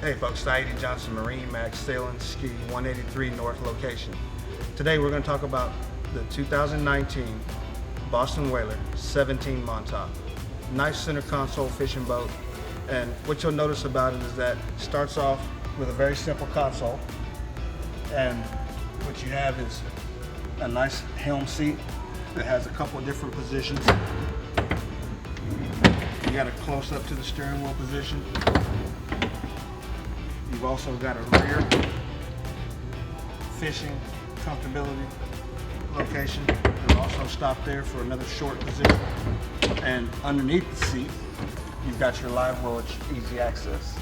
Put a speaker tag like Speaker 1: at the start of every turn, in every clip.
Speaker 1: Hey folks, Johnson, MarineMax, Sailandski 183 North location. Today we're going to talk about the 2019 Boston Whaler 17 Montauk. Nice center console fishing boat, and what you'll notice about it is that it starts off with a very simple console, and what you have is a nice helm seat that has a couple of different positions. You got a close up to the steering wheel position. You've also got a rear fishing comfortability location. You'll also stop there for another short position. And underneath the seat, you've got your Livewell easy access.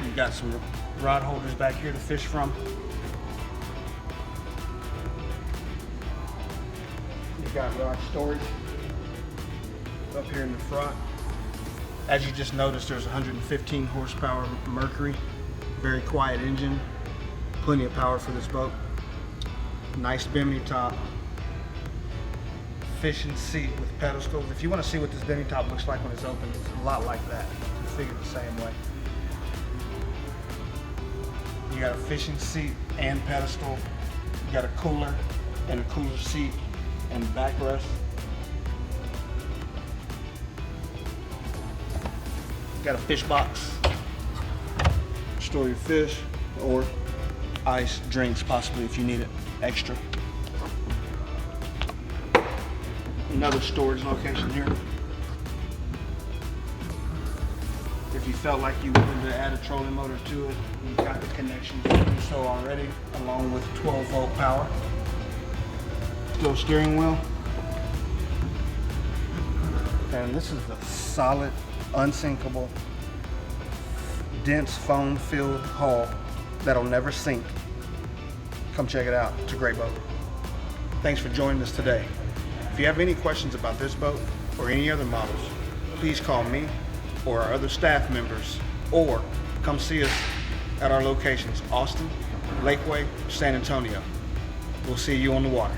Speaker 1: You've got some rod holders back here to fish from. You've got rod storage up here in the front. As you just noticed, there's 115 horsepower Mercury, very quiet engine, plenty of power for this boat. Nice bimini top, fishing seat with pedestals. If you want to see what this bimini top looks like when it's open, it's a lot like that. It's configured the same way. You got a fishing seat and pedestal. You got a cooler and a cooler seat and backrest. Got a fish box, store your fish or ice, drinks possibly if you need it extra. Another storage location here. If you felt like you wanted to add a trolling motor to it, you've got the connections to do so already, along with 12-volt power. Dual steering wheel. And this is the solid, unsinkable, dense foam-filled hull that'll never sink. Come check it out. It's a great boat. Thanks for joining us today. If you have any questions about this boat or any other models, please call me or our other staff members, or come see us at our locations, Austin, Lakeway, San Antonio. We'll see you on the water.